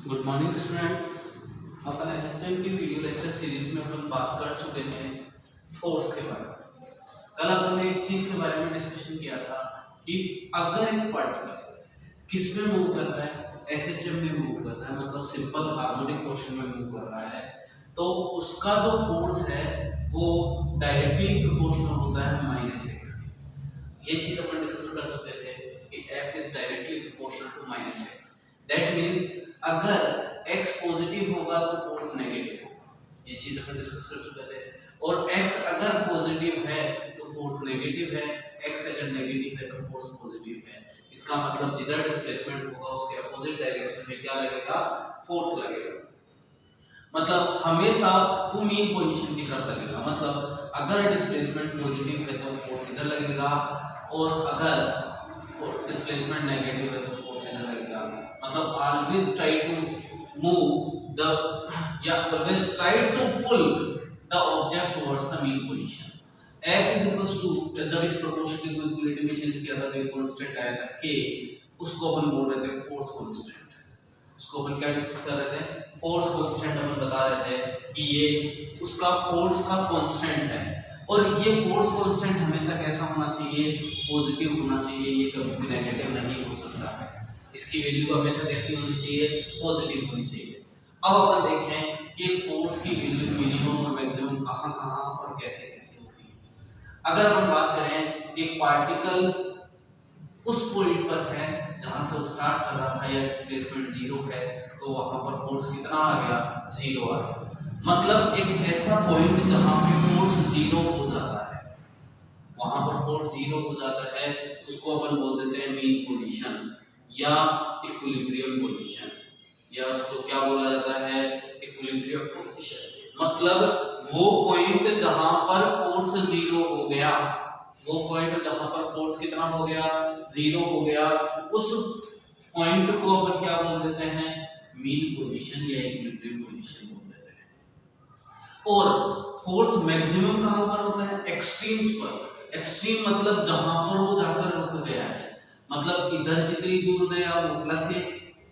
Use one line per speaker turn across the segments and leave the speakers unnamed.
Good morning students. अपन SSM की video lecture series में अपन बात कर चुके थे फोर्स के बारे में। कल अपन ने एक चीज के बारे में डिस्कशन किया था कि अगर एक पार्टिकल किस में मूव करता है, एसएचएम में मूव करता है, मतलब सिंपल हार्मोनिक मोशन में मूव कर रहा है, तो उसका जो फोर्स है वो डायरेक्टली प्रोपोर्शनल होता है -x। ये चीज अपन डिस्कस कर चुके थे कि F is directly proportional to -x। That means अगर x पॉजिटिव होगा तो फोर्स नेगेटिव होगा। ये चीज अपन डिस्कस कर चुके थे। और x अगर पॉजिटिव है तो फोर्स नेगेटिव है, x अगर नेगेटिव है तो फोर्स पॉजिटिव है। इसका मतलब जिधर डिस्प्लेसमेंट होगा उसके अपोजिट डायरेक्शन में क्या लगेगा, फोर्स लगेगा। मतलब हमेशा वो मीन पोजीशन की तरफ लगेगा। मतलब अगर डिस्प्लेसमेंट पॉजिटिव है तो फोर्स इधर लगेगा, और अगर डिस्प्लेसमेंट नेगेटिव है तो फोर्स इधर लगेगा। मतलब always try to move the या always try to pull the object towards the mean position. F is equals to, जब इस प्रोपोर्शनल को इक्विलिटी में चेंज किया था तो एक कांस्टेंट आया था k, उसको अपन बोल रहे थे फोर्स कांस्टेंट। उसको अपन क्या डिस्कस कर रहे थे, फोर्स कांस्टेंट। अपन बता रहे थे कि ये उसका फोर्स का कांस्टेंट है, और ये फोर्स कांस्टेंट हमेशा कैसा होना चाहिए, पॉजिटिव होना चाहिए। ये कभी भी नेगेटिव नहीं हो सकता है। इसकी वैल्यू हमेशा कैसी होनी चाहिए, पॉजिटिव होनी चाहिए। अब अपन देखें कि फोर्स की वैल्यू मिनिमम और मैक्सिमम कहां-कहां और कैसे-कैसे होती है। अगर हम बात करें कि पार्टिकल उस पॉइंट पर है जहां से वो स्टार्ट कर रहा था या डिस्प्लेसमेंट 0 है, तो वहां पर फोर्स कितना आ गया, 0 आ गया। मतलब एक ऐसा पॉइंट जहां पे फोर्स 0 हो जाता है, वहां पर फोर्स 0 हो जाता है, उसको अपन बोल देते हैं मीन पोजीशन या इक्विलिब्रियम पोजीशन, या उसको क्या बोला जाता है, इक्विलिब्रियम पोजीशन। मतलब वो पॉइंट जहां पर फोर्स 0 हो गया, वो पॉइंट जहां पर फोर्स कितना हो गया, 0 हो गया, उस पॉइंट को अपन क्या बोल देते हैं, मीन पोजीशन या इक्विलिब्रियम पोजीशन बोल देते हैं। और फोर्स मैक्सिमम कहां पर होता है, एक्सट्रीम्स पर। एक्सट्रीम मतलब जहां पर वो जाकर रुक गया है। मतलब इधर जितनी दूर गया वो प्लस है,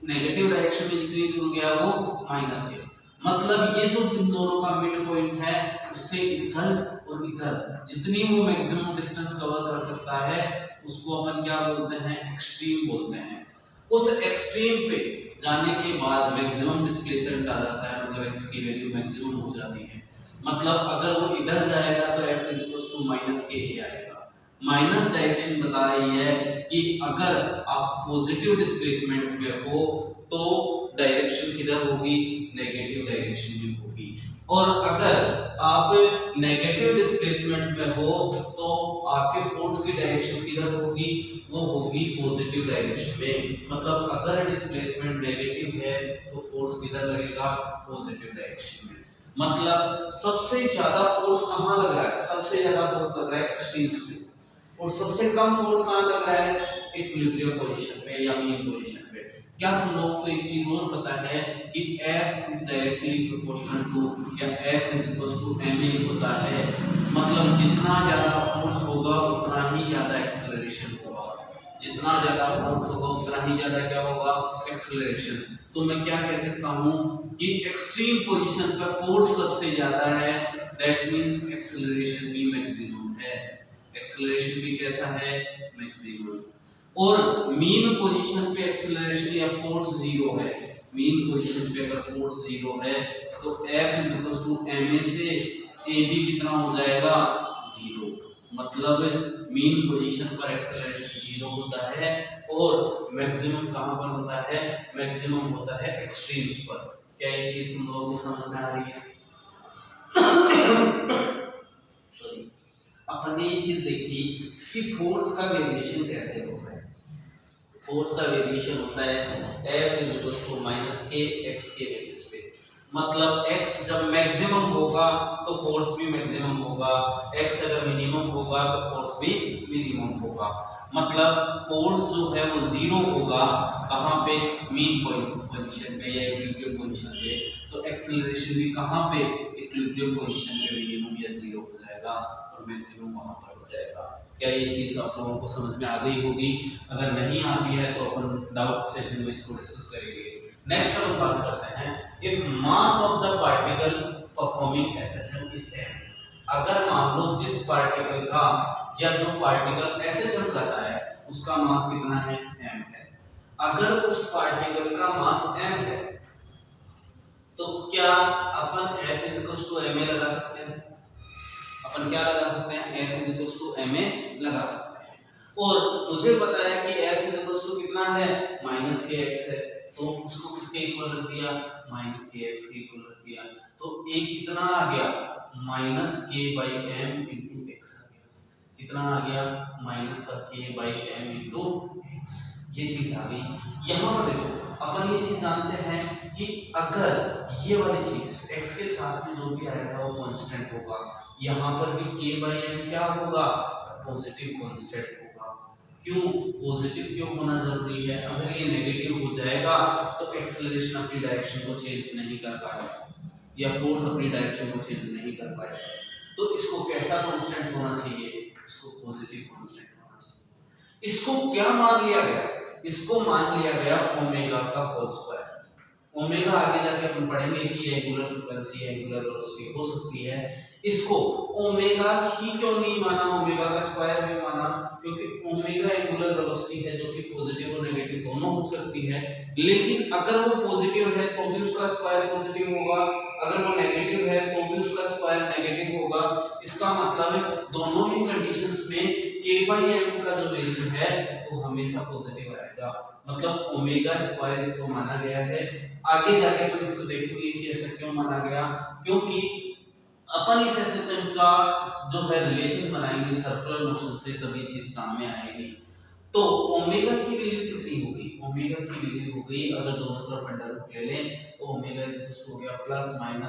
नेगेटिव डायरेक्शन में जितनी दूर गया वो माइनस है। मतलब ये जो इन दोनों का मिड पॉइंट है, उससे इधर और इधर जितनी वो मैक्सिमम डिस्टेंस कवर कर सकता है, उसको अपन क्या बोलते हैं, एक्सट्रीम बोलते हैं। उस एक्सट्रीम पे जाने के बाद मैक्सिमम डिस्प्लेसमेंट आ जाता है, मतलब x की वैल्यू मैक्सिमम हो जाती है। मतलब अगर वो इधर जाएगा तो F -ka आएगा। माइनस डायरेक्शन बता रही है कि अगर आप पॉजिटिव डिस्प्लेसमेंट में हो तो डायरेक्शन किधर होगी, नेगेटिव डायरेक्शन में होगी। और अगर आप नेगेटिव डिस्प्लेसमेंट में हो तो आपके फोर्स की डायरेक्शन किधर होगी, वो होगी पॉजिटिव डायरेक्शन में। मतलब अगर डिस्प्लेसमेंट नेगेटिव है तो फोर्स किधर लगेगा, पॉजिटिव डायरेक्शन में। मतलब सबसे ज्यादा फोर्स कहां लग रहा है, सबसे ज्यादा फोर्स लग रहा है एक्सट्रीम्स में, और सबसे कम फोर्स कहां लग रहा है, इक्विलिब्रियम पोजीशन पे या मीन पोजीशन पे। क्या तुम लोगों को एक चीज और पता है कि F is directly proportional to या F is equal to ma होता है। मतलब जितना ज्यादा फोर्स होगा उतना ही ज्यादा एक्सेलरेशन होगा, जितना ज्यादा फोर्स होगा उतना ही ज्यादा क्या होगा, एक्सेलरेशन। तो मैं क्या कह सकता हूं कि एक्सट्रीम पोजीशन पर फोर्स सबसे ज्यादा है, दैट मींस एक्सेलरेशन भी मैक्सिमम है। एक्सेलरेशन भी कैसा है, मैक्सिमम। और मीन पोजीशन पे एक्सेलरेशन या फोर्स 0 है, मीन पोजीशन पे अगर फोर्स 0 है तो F is equal to ma से ab कितना हो जाएगा, 0। मतलब मीन पोजीशन पर एक्सेलरेशन 0 होता है, और मैक्सिमम कहां पर होता है, मैक्सिमम होता है एक्सट्रीम्स पर। क्या ये चीज तुम लोगों को समझ में आ रही है? सॉरी, अपन ने ये चीज देखी कि फोर्स का वेरिएशन कैसे होता है। फोर्स का वेरिएशन होता है F is equal to -k x के बेसिस पे। मतलब x जब मैक्सिमम होगा तो फोर्स भी मैक्सिमम होगा, x अगर मिनिमम होगा तो फोर्स भी मिनिमम होगा। मतलब फोर्स जो है वो 0 होगा कहां पे, मीन पोजीशन पे या इक्विलिब्रियम पोजीशन पे। तो एक्सेलरेशन भी कहां पे, इक्विलिब्रियम पोजीशन पे मिनिमम या 0 हो जाएगा, और मैक्सिमम वहां पर हो जाएगा। क्या ये चीज आप लोगों को समझ में आ गई होगी? अगर नहीं आती है तो अपन डाउट सेशन में इसको डिस्कस करेंगे। नेक्स्ट हम बात करते हैं if mass of the particle performing SHM is m। अगर मान लो जिस पार्टिकल का या जो पार्टिकल SHM कर रहा है उसका मास कितना है, m है। अगर उस पार्टिकल का मास m है तो क्या अपन F ma लगा सकते हैं? अपन क्या लगा सकते हैं? F ma लगा सकते हैं। और मुझे पता है कि F कितना है, -kx है, तो उसको किसके इक्वल रख दिया, -kx के इक्वल रख दिया। तो a कितना आ गया, -k/m × x आ गया। कितना आ गया, -k/m × x। ये चीज आ गई। यहाँ पर देखो अपन ये चीज जानते हैं कि अगर ये वाली चीज x के साथ में जो भी आएगा वो कांस्टेंट होगा, यहाँ पर भी k/m क्या होगा, पॉजिटिव कांस्टेंट होगा। क्यों पॉजिटिव क्यों होना जरूरी है? अगर ये नेगेटिव हो जाएगा तो एक्सेलरेशन अपनी डायरेक्शन को चेंज नहीं कर पाएगा या फोर्स अपनी डायरेक्शन को चेंज नहीं कर पाएगा। तो इसको कैसा कांस्टेंट होना चाहिए, इसको पॉजिटिव कांस्टेंट होना चाहिए। इसको क्या मान लिया गया, इसको मान लिया गया ओमेगा का होल स्क्वायर। ओमेगा आगे जाके अपन पढ़ेंगे कि एंगुलर फ्रीक्वेंसी एंगुलर वेलोसिटी हो सकती है। इसको ओमेगा ही क्यों नहीं माना, ओमेगा का स्क्वायर भी माना, क्योंकि ओमेगा एंगुलर वेलोसिटी है जो कि पॉजिटिव और नेगेटिव दोनों हो सकती है। लेकिन अगर वो पॉजिटिव है तो भी उसका स्क्वायर पॉजिटिव होगा, अगर वो नेगेटिव है तो भी उसका स्क्वायर नेगेटिव होगा। इसका मतलब है दोनों ही कंडीशंस में k/m का जो वैल्यू है वो हमेशा पॉजिटिव आएगा। मतलब ओमेगा स्क्वायर इसको माना गया है। आगे जाके अपन इसको देखेंगे कि ऐसा क्यों माना गया, क्योंकि अपन इस SHM का जो है रिलेशन बनाएंगे सर्कुलर मोशन से, तब ये चीज काम में आएगी। तो ओमेगा की वैल्यू कितनी हो गई, ओमेगा की वैल्यू हो गई, अगर दोनों तरफ अंडर रूट ले लें तो ओमेगा हो गया +/√k/m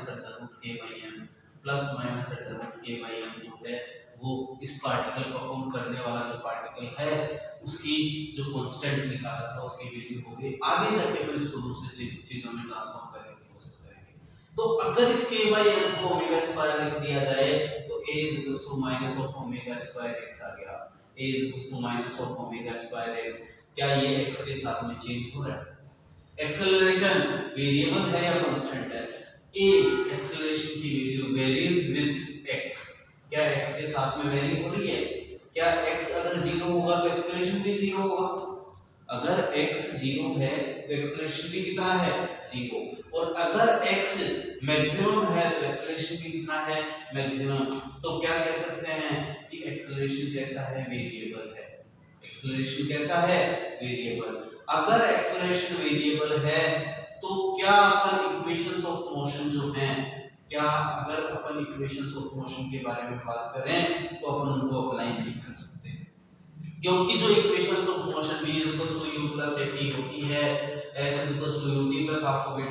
+/√k/m जो है वो इस पार्टिकल परफॉर्म करने वाला जो पार्टिकल है उसकी जो कांस्टेंट निकाला था उसकी वैल्यू हो गई। आगे जाके अपन इसको दूसरी चीजों में ट्रांसफॉर्म करने की कोशिश करेंगे। तो अगर इस k/m को ओमेगा स्क्वायर लिख दिया जाए तो a -(ओमेगा²x) आ गया, a -(ओमेगा²x). क्या ये x के साथ में चेंज हो रहा है? एक्सेलरेशन वेरिएबल है या कांस्टेंट है? a एक्सेलरेशन की वैल्यू वेरीज विद x। क्या x के साथ में वेरी हो रही है? क्या x अगर 0 होगा तो एक्सेलरेशन भी 0 होगा? अगर x 0 है तो एक्सेलरेशन भी कितना है, 0। और अगर x मैक्सिमम है तो एक्सेलरेशन भी कितना है, मैक्सिमम। तो क्या कह सकते हैं कि एक्सेलरेशन कैसा है, वेरिएबल है। एक्सेलरेशन कैसा है, वेरिएबल। अगर एक्सेलरेशन वेरिएबल है तो क्या अपन इक्वेशंस ऑफ मोशन जो हैं, क्या अगर अपन इक्वेशंस ऑफ मोशन के बारे में बात करें तो अपन उनको अप्लाई नहीं कर सकते, क्योंकि जो equations of motion v u + at होती है, s ut + आपको v²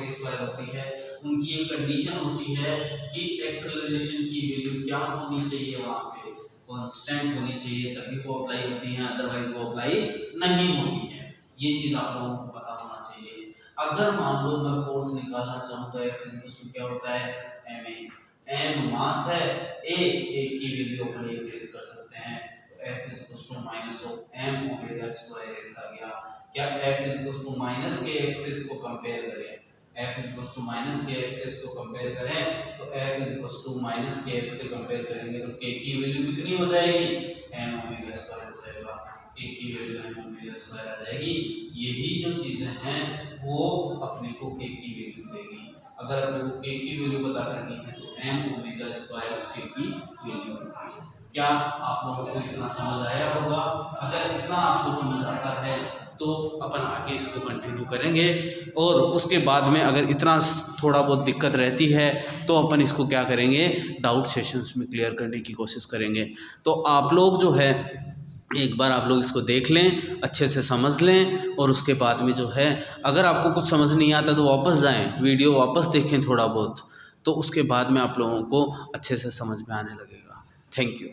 होती है, उनकी एक कंडीशन होती है कि एक्सेलरेशन की वैल्यू क्या होनी चाहिए, वहां पे कांस्टेंट होनी चाहिए, तभी वो अप्लाई होती है, अदरवाइज वो अप्लाई नहीं होती है। ये चीज आप लोगों को पता होना चाहिए। अगर मान लो मैं फोर्स निकालना चाहूं तो F क्या होता है, ma। m मास है, a की वैल्यू अपन रिप्लेस कर सकते हैं, तो F -(m ओमेगा²x) आ गया। क्या F -(kx) को कंपेयर करें, F -(kx) को कंपेयर करें तो F -(kx) से कंपेयर करेंगे तो k की वैल्यू कितनी हो जाएगी, m ओमेगा² हो जाएगा। k की वैल्यू m ओमेगा² आ जाएगी। यही जो चीजें हैं वो अपने को k की वैल्यू देगी। अगर आपको k की वैल्यू पता करनी है तो m ओमेगा² k की वैल्यू होगी। क्या आप लोगों को इतना समझ आया होगा? अगर इतना आपको समझ आता है तो अपन आगे इसको कंटिन्यू करेंगे, और उसके बाद में अगर इतना थोड़ा बहुत दिक्कत रहती है तो अपन इसको क्या करेंगे, डाउट सेशंस में क्लियर करने की कोशिश करेंगे। तो आप लोग जो है एक बार आप लोग इसको देख लें, अच्छे से समझ लें, और उसके बाद में जो है अगर आपको कुछ समझ नहीं आता तो वापस जाएं, वीडियो वापस देखें थोड़ा बहुत, तो उसके बाद में आप लोगों को अच्छे से समझ में आने लगेगा। Thank you.